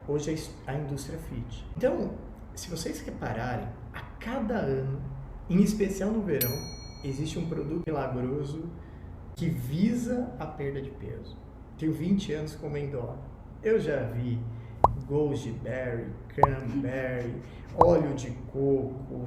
Hoje é a indústria fit. Então, se vocês repararem, a cada ano, em especial no verão, existe um produto milagroso que visa a perda de peso. Tenho 20 anos comendo óleo. Eu já vi goji berry, cranberry, óleo de coco,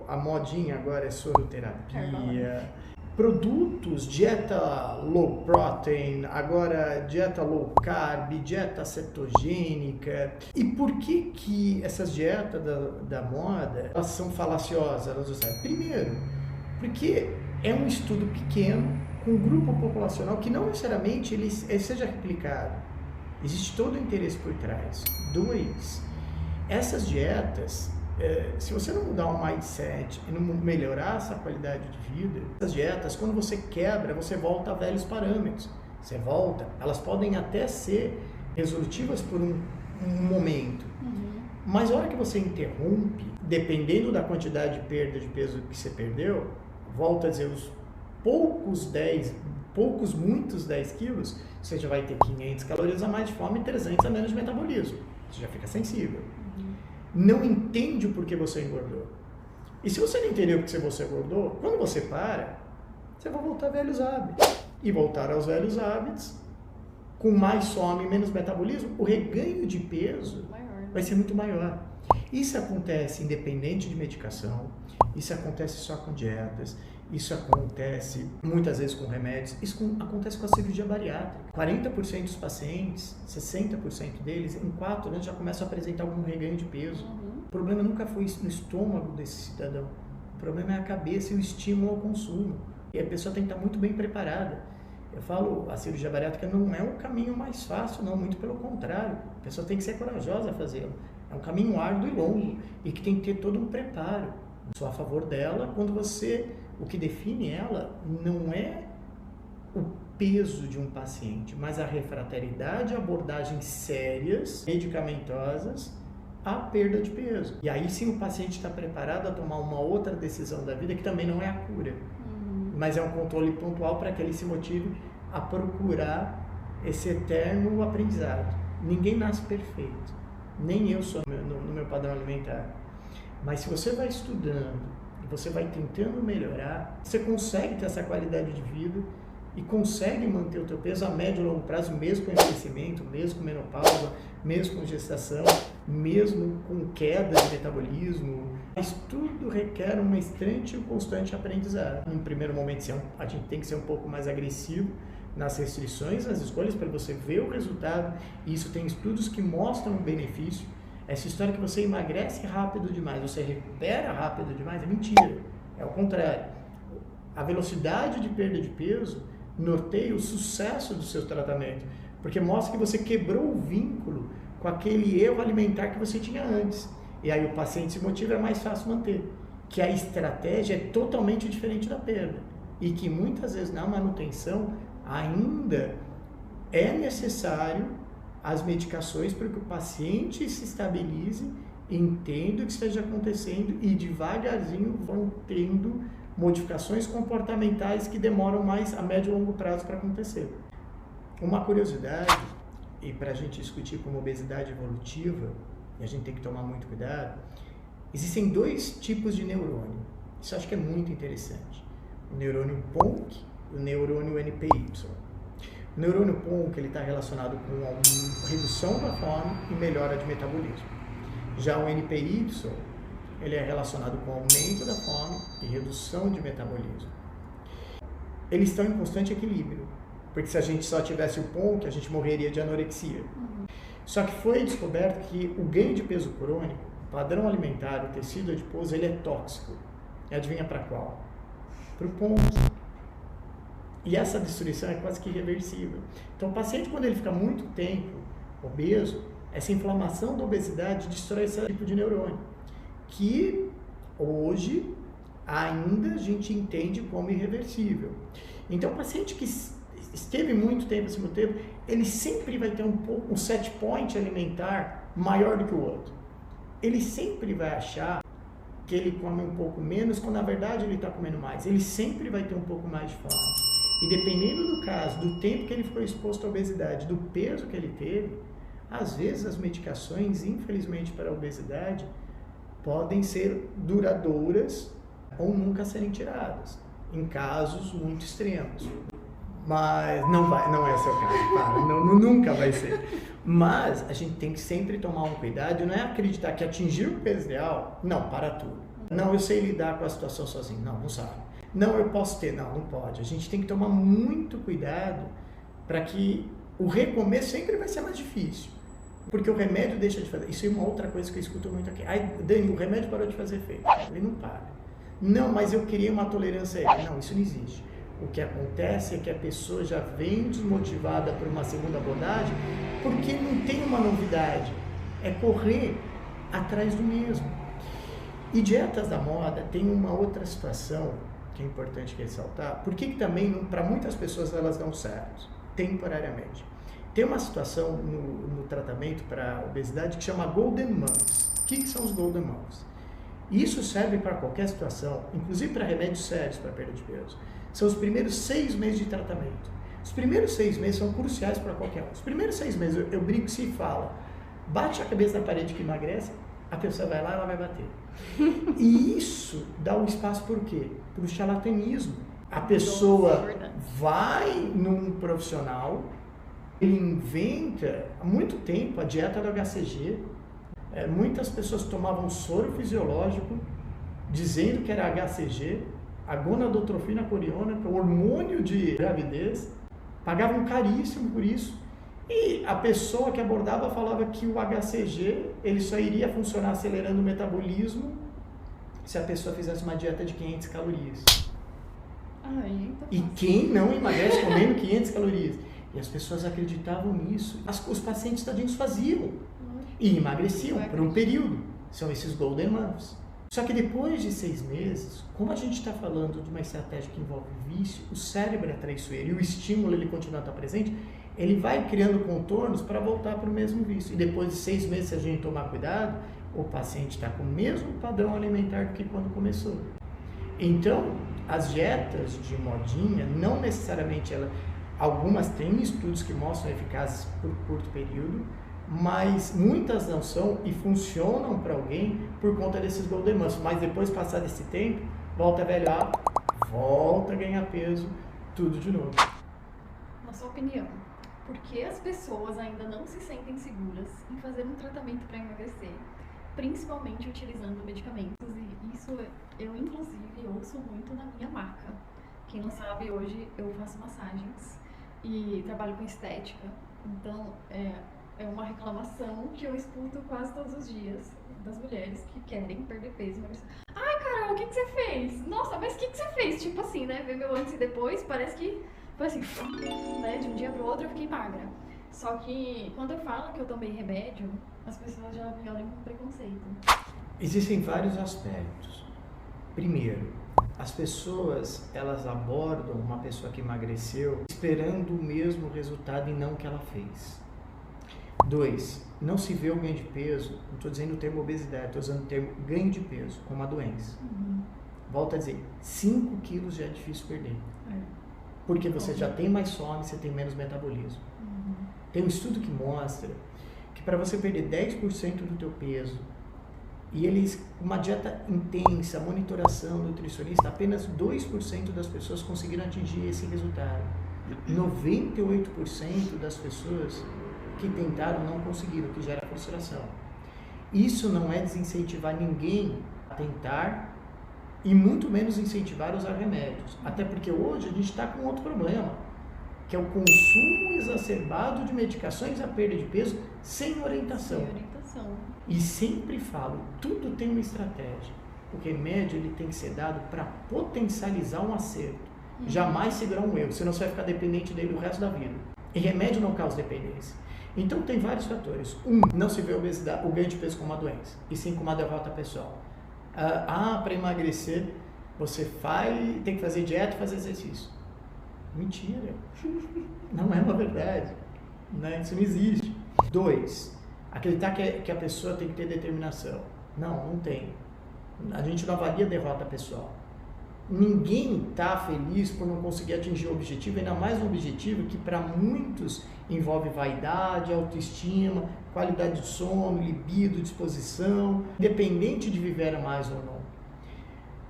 a modinha agora é soroterapia, produtos, dieta low protein, agora dieta low carb, dieta cetogênica. E por que essas dietas da moda, elas são falaciosas? Elas não sabem. Primeiro, porque é um estudo pequeno, com um grupo populacional que não necessariamente ele seja replicado. Existe todo o interesse por trás. 2, essas dietas, se você não mudar o mindset e não melhorar essa qualidade de vida, essas dietas, quando você quebra, você volta a velhos parâmetros. Você volta, elas podem até ser resolutivas por um momento, mas a hora que você interrompe, dependendo da quantidade de perda de peso que você perdeu, volta a dizer, os muitos 10 quilos, você já vai ter 500 calorias a mais de fome e 300 a menos de metabolismo. Você já fica sensível. Não entende o porquê você engordou. E se você não entendeu o porquê você engordou, quando você para, você vai voltar a velhos hábitos. E voltar aos velhos hábitos, com mais fome e menos metabolismo, o reganho de peso vai ser muito maior. Isso acontece independente de medicação, isso acontece só com dietas, isso acontece muitas vezes com remédios, isso acontece com a cirurgia bariátrica. 40% dos pacientes, 60% deles, em 4 anos já começam a apresentar algum reganho de peso. O problema nunca foi no estômago desse cidadão, o problema é a cabeça e o estímulo ao consumo. E a pessoa tem que estar muito bem preparada. Eu falo, a cirurgia bariátrica não é um caminho mais fácil, não, muito pelo contrário. A pessoa tem que ser corajosa a fazê-lo. É um caminho árduo e longo e que tem que ter todo um preparo. Eu sou a favor dela quando o que define ela não é o peso de um paciente, mas a refratariedade e abordagens sérias, medicamentosas, à perda de peso. E aí sim o paciente está preparado a tomar uma outra decisão da vida que também não é a cura, mas é um controle pontual para que ele se motive a procurar esse eterno aprendizado. Ninguém nasce perfeito, nem eu sou no meu padrão alimentar. Mas se você vai estudando, você vai tentando melhorar, você consegue ter essa qualidade de vida e consegue manter o teu peso a médio e longo prazo, mesmo com envelhecimento, mesmo com menopausa, mesmo com gestação, mesmo com queda de metabolismo. Mas tudo requer um estreito e constante aprendizado. Em primeiro momento, a gente tem que ser um pouco mais agressivo nas restrições, nas escolhas, para você ver o resultado. E isso tem estudos que mostram o benefício. Essa história que você emagrece rápido demais, você recupera rápido demais, é mentira. É o contrário. A velocidade de perda de peso norteia o sucesso do seu tratamento, porque mostra que você quebrou o vínculo com aquele erro alimentar que você tinha antes. E aí o paciente se motiva, é mais fácil manter. Que a estratégia é totalmente diferente da perda. E que muitas vezes na manutenção ainda é necessário as medicações para que o paciente se estabilize, entenda o que esteja acontecendo e devagarzinho vão tendo modificações comportamentais que demoram mais a médio e longo prazo para acontecer. Uma curiosidade, e para a gente discutir como obesidade evolutiva, e a gente tem que tomar muito cuidado, existem 2 tipos de neurônio. Isso eu acho que é muito interessante. O neurônio PONC e o neurônio NPY. O neurônio PONC está relacionado com a redução da fome e melhora de metabolismo. Já o NPY, ele é relacionado com o aumento da fome e redução de metabolismo. Eles estão em constante equilíbrio, porque se a gente só tivesse o PONC, a gente morreria de anorexia. Só que foi descoberto que o ganho de peso crônico, o padrão alimentar, o tecido adiposo, ele é tóxico. E adivinha para qual? Para o PONC. E essa destruição é quase que irreversível. Então, o paciente, quando ele fica muito tempo obeso, essa inflamação da obesidade destrói esse tipo de neurônio, que hoje ainda a gente entende como irreversível. Então, o paciente que esteve muito tempo acima do tempo, ele sempre vai ter um set point alimentar maior do que o outro. Ele sempre vai achar que ele come um pouco menos, quando na verdade ele está comendo mais. Ele sempre vai ter um pouco mais de fome. E dependendo do caso, do tempo que ele ficou exposto à obesidade, do peso que ele teve, Às vezes as medicações, infelizmente para a obesidade, podem ser duradouras ou nunca serem tiradas, em casos muito extremos. Mas não é o seu caso, para, nunca vai ser. Mas a gente tem que sempre tomar um cuidado, não é acreditar que atingir o peso ideal, não, para tudo. Não, eu sei lidar com a situação sozinho, não sabe. Não, eu posso ter, não pode. A gente tem que tomar muito cuidado para que o recomeço sempre vai ser mais difícil. Porque o remédio deixa de fazer. Isso é uma outra coisa que eu escuto muito aqui. Ai, Dani, o remédio parou de fazer efeito. Ele não para. Não, mas eu queria uma tolerância a ele. Não, isso não existe. O que acontece é que a pessoa já vem desmotivada por uma segunda abordagem porque não tem uma novidade. É correr atrás do mesmo. E dietas da moda tem uma outra situação que é importante ressaltar. Por que também, para muitas pessoas, elas dão certo? Temporariamente. Tem uma situação no tratamento para obesidade que chama Golden Months. O que são os Golden Months? Isso serve para qualquer situação, inclusive para remédios sérios para perda de peso. São os primeiros 6 meses de tratamento. Os primeiros 6 meses são cruciais para qualquer um. Os primeiros 6 meses, eu brinco se fala, bate a cabeça na parede que emagrece, a pessoa vai lá e ela vai bater. E isso dá um espaço por quê? Para o charlatanismo. A pessoa vai num profissional, ele inventa há muito tempo a dieta do HCG. Muitas pessoas tomavam soro fisiológico dizendo que era HCG, a gonadotrofina coriônica, que é o hormônio de gravidez, pagavam caríssimo por isso. E a pessoa que abordava falava que o HCG ele só iria funcionar acelerando o metabolismo se a pessoa fizesse uma dieta de 500 calorias. E quem não emagrece comendo 500 calorias? E as pessoas acreditavam nisso. Os pacientes tadinhos faziam. E emagreciam por um período. São esses Golden Months. Só que depois de 6 meses, como a gente está falando de uma estratégia que envolve vício, o cérebro é traiçoeiro e o estímulo ele continua a estar presente, ele vai criando contornos para voltar para o mesmo vício. E depois de 6 meses, se a gente tomar cuidado, o paciente está com o mesmo padrão alimentar do que quando começou. Então, as dietas de modinha, não necessariamente algumas têm estudos que mostram eficazes por curto período, mas muitas não são e funcionam para alguém por conta desses Golden Months. Mas depois, passar desse tempo, volta a velhar, volta a ganhar peso, tudo de novo. Na sua opinião, por que as pessoas ainda não se sentem seguras em fazer um tratamento para emagrecer, principalmente utilizando medicamentos? E isso eu, inclusive, ouço muito na minha marca. Quem não sabe, hoje eu faço massagens e trabalho com estética. Então, é uma reclamação que eu escuto quase todos os dias das mulheres que querem perder peso. Ai, Carol, o que você fez? Nossa, mas o que você fez? Tipo assim, né? Ver meu antes e depois, parece que foi assim, né? De um dia pro outro eu fiquei magra. Só que quando eu falo que eu tomei remédio, as pessoas já me olham com preconceito. Existem vários aspectos. Primeiro, as pessoas, elas abordam uma pessoa que emagreceu esperando o mesmo resultado e não o que ela fez. 2, não se vê o ganho de peso, não estou dizendo o termo obesidade, estou usando o termo ganho de peso, como uma doença. Volto a dizer, 5 quilos já é difícil perder. Porque você já tem mais fome, você tem menos metabolismo. Tem um estudo que mostra que para você perder 10% do teu peso, e uma dieta intensa, monitoração, nutricionista, apenas 2% das pessoas conseguiram atingir esse resultado. 98% das pessoas que tentaram não conseguiram, que gera frustração. Isso não é desincentivar ninguém a tentar e muito menos incentivar a usar remédios. Até porque hoje a gente está com outro problema, que é o consumo exacerbado de medicações à perda de peso sem orientação. E sempre falo, tudo tem uma estratégia. O remédio ele tem que ser dado para potencializar um acerto, jamais segurar um erro, senão você vai ficar dependente dele o resto da vida. E remédio não causa dependência. Então tem vários fatores. Não se vê o ganho de peso como uma doença, e sim como uma derrota pessoal. Para emagrecer, você tem que fazer dieta e fazer exercício. Mentira. Não é uma verdade. Né? Isso não existe. 2, acreditar que a pessoa tem que ter determinação. Não tem. A gente não avalia derrota pessoal. ninguém está feliz por não conseguir atingir o objetivo, ainda mais um objetivo que para muitos envolve vaidade, autoestima, qualidade de sono, libido, disposição, independente de viver mais ou não.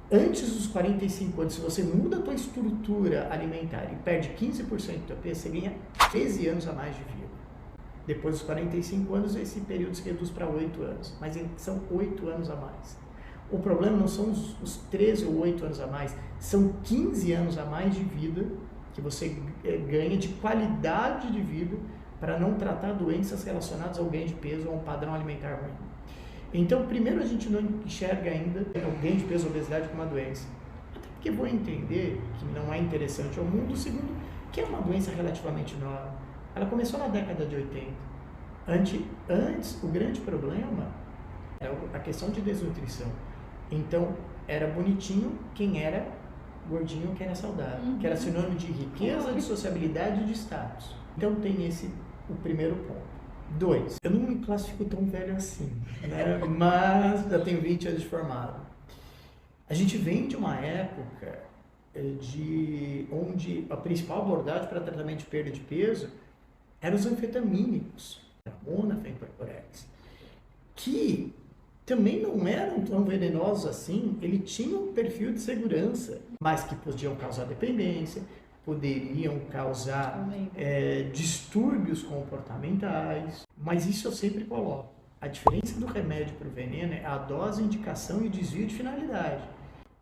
Antes dos 45 anos, se você muda a tua estrutura alimentar e perde 15% do teu peso, você ganha 13 anos a mais de vida. Depois dos 45 anos, esse período se reduz para 8 anos, mas são 8 anos a mais. O problema não são os 13 ou 8 anos a mais, são 15 anos a mais de vida que você ganha de qualidade de vida para não tratar doenças relacionadas ao ganho de peso ou a um padrão alimentar ruim. Então, primeiro, a gente não enxerga ainda o ganho de peso ou obesidade como uma doença. Até porque vou entender que não é interessante ao mundo. Segundo, que é uma doença relativamente nova. Ela começou na década de 80. Antes, o grande problema era a questão de desnutrição. Então, era bonitinho quem era gordinho, quem era saudável, que era sinônimo de riqueza, de sociabilidade e de status. Então, tem o primeiro ponto. 2, eu não me classifico tão velho assim, né? Mas já tenho 20 anos de formado. A gente vem de uma época onde a principal abordagem para tratamento de perda de peso eram os anfetamínicos, Ramona, Fencorporex, que também não eram tão venenosos assim, ele tinha um perfil de segurança, mas que podiam causar dependência, poderiam causar distúrbios comportamentais, mas isso eu sempre coloco. A diferença do remédio para o veneno é a dose, indicação e desvio de finalidade.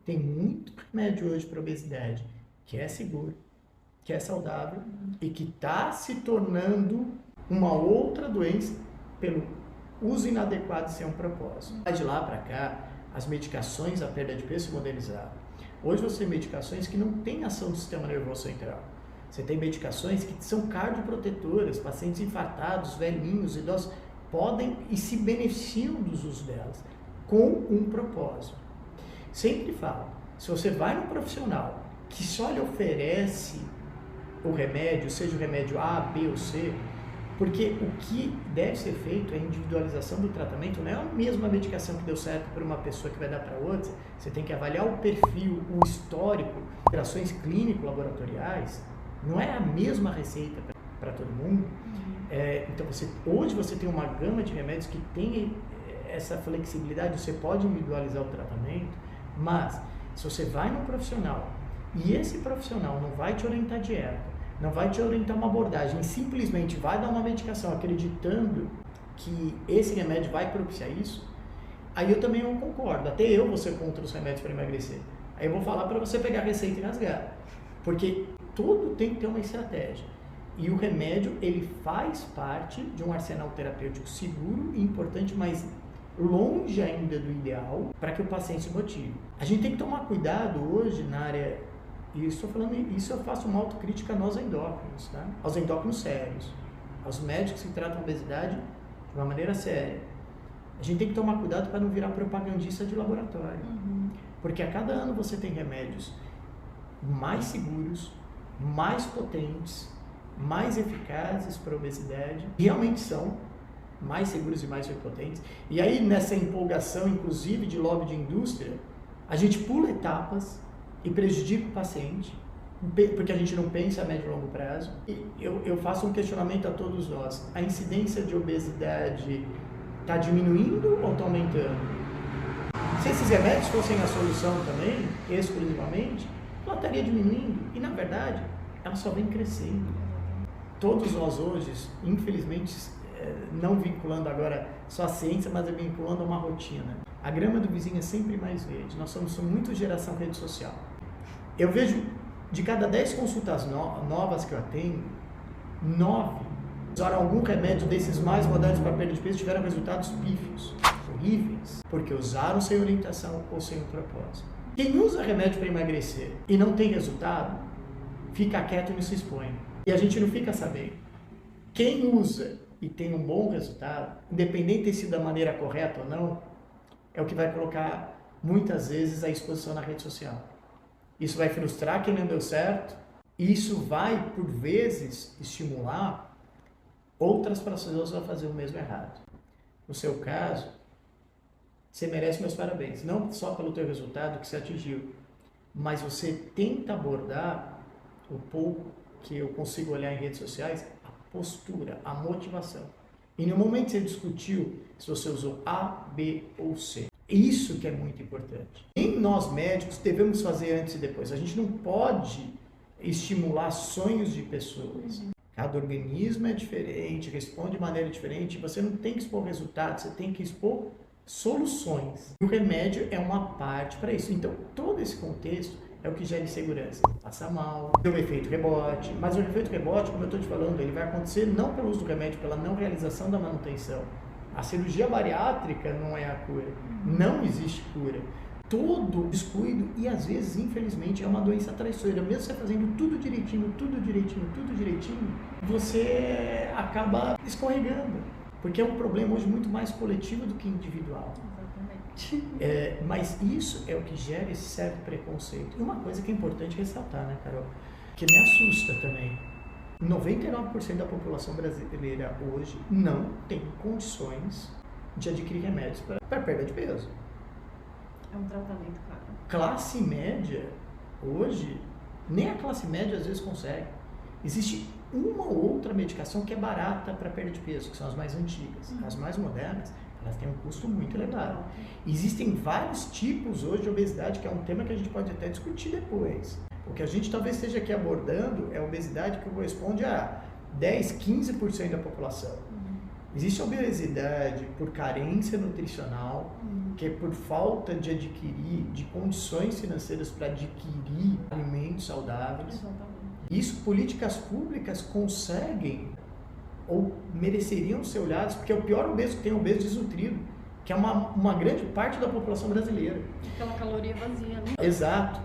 Tem muito remédio hoje para obesidade que é seguro, que é saudável e que está se tornando uma outra doença pelo uso inadequado sem um propósito. De lá para cá, as medicações à perda de peso se modernizaram. Hoje você tem medicações que não têm ação do sistema nervoso central. Você tem medicações que são cardioprotetoras, pacientes infartados, velhinhos, idosos, podem e se beneficiam dos usos delas, com um propósito. Sempre falo, se você vai no profissional que só lhe oferece o remédio, seja o remédio A, B ou C, porque o que deve ser feito é a individualização do tratamento, não é a mesma medicação que deu certo para uma pessoa que vai dar para outra. Você tem que avaliar o perfil, o histórico, operações clínico-laboratoriais, não é a mesma receita para todo mundo. Então, hoje você tem uma gama de remédios que tem essa flexibilidade, você pode individualizar o tratamento, mas se você vai num profissional e esse profissional não vai te orientar dieta, não vai te orientar uma abordagem, simplesmente vai dar uma medicação acreditando que esse remédio vai propiciar isso, aí eu também não concordo. Até eu vou ser contra os remédios para emagrecer. Aí eu vou falar para você pegar a receita e rasgar. Porque tudo tem que ter uma estratégia. E o remédio, ele faz parte de um arsenal terapêutico seguro e importante, mas longe ainda do ideal para que o paciente se motive. A gente tem que tomar cuidado hoje na área. E estou falando isso, eu faço uma autocrítica a nós endócrinos, tá? Aos endócrinos sérios, aos médicos que tratam a obesidade de uma maneira séria. A gente tem que tomar cuidado para não virar propagandista de laboratório. Porque a cada ano você tem remédios mais seguros, mais potentes, mais eficazes para a obesidade, realmente são mais seguros e mais potentes. E aí, nessa empolgação, inclusive, de lobby de indústria, a gente pula etapas e prejudica o paciente, porque a gente não pensa a médio e longo prazo. E eu faço um questionamento a todos nós. A incidência de obesidade está diminuindo ou está aumentando? Se esses remédios fossem a solução também, exclusivamente, ela estaria diminuindo. E, na verdade, ela só vem crescendo. Todos nós hoje, infelizmente, não vinculando agora só a ciência, mas vinculando a uma rotina. A grama do vizinho é sempre mais verde. Nós somos muito geração rede social. Eu vejo, de cada 10 consultas novas que eu atendo, 9 usaram algum remédio desses mais modernos para perda de peso, tiveram resultados pífios, horríveis, porque usaram sem orientação ou sem um propósito. Quem usa remédio para emagrecer e não tem resultado, fica quieto e não se expõe. E a gente não fica sabendo. Quem usa e tem um bom resultado, independente de ter sido da maneira correta ou não, é o que vai colocar, muitas vezes, a exposição na rede social. Isso vai frustrar quem não deu certo, e isso vai, por vezes, estimular outras pessoas a fazer o mesmo errado. No seu caso, você merece meus parabéns, não só pelo teu resultado que você atingiu, mas você tenta abordar o pouco que eu consigo olhar em redes sociais, a postura, a motivação. E no momento que você discutiu se você usou A, B ou C. Isso que é muito importante. Nem nós médicos devemos fazer antes e depois. A gente não pode estimular sonhos de pessoas. Cada organismo é diferente, responde de maneira diferente. Você não tem que expor resultados, você tem que expor soluções. O remédio é uma parte para isso. Então, todo esse contexto é o que gera insegurança. Passa mal, tem o efeito rebote. Mas o efeito rebote, como eu estou te falando, ele vai acontecer não pelo uso do remédio, pela não realização da manutenção. A cirurgia bariátrica não é a cura. Não existe cura. Todo descuido, e às vezes, infelizmente, é uma doença traiçoeira. Mesmo você fazendo tudo direitinho, você acaba escorregando. Porque é um problema hoje muito mais coletivo do que individual. Exatamente. Mas isso é o que gera esse certo preconceito. E uma coisa que é importante ressaltar, né, Carol? Que me assusta também. 99% da população brasileira hoje não tem condições de adquirir remédios para perda de peso. É um tratamento caro. Classe média, hoje, nem a classe média às vezes consegue. Existe uma ou outra medicação que é barata para perda de peso, que são as mais antigas. As mais modernas, elas têm um custo muito elevado. Existem vários tipos hoje de obesidade, que é um tema que a gente pode até discutir depois. O que a gente talvez esteja aqui abordando é a obesidade que corresponde a 10, 15% da população. Existe a obesidade por carência nutricional, que é por falta de adquirir, de condições financeiras para adquirir alimentos saudáveis. Exatamente. Isso políticas públicas conseguem ou mereceriam ser olhadas, porque é o pior obeso que tem, o obeso desnutrido, que é uma grande parte da população brasileira. Aquela caloria vazia, né? Exato.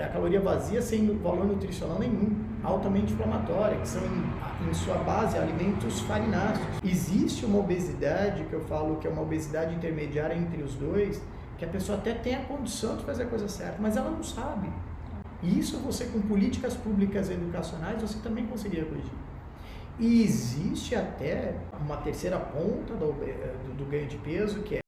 A caloria vazia sem valor nutricional nenhum, altamente inflamatória, que são em sua base alimentos farináceos. Existe uma obesidade, que eu falo que é uma obesidade intermediária entre os dois, que a pessoa até tem a condição de fazer a coisa certa, mas ela não sabe. E isso você, com políticas públicas educacionais, você também conseguiria corrigir. E existe até uma terceira ponta do ganho de peso, que é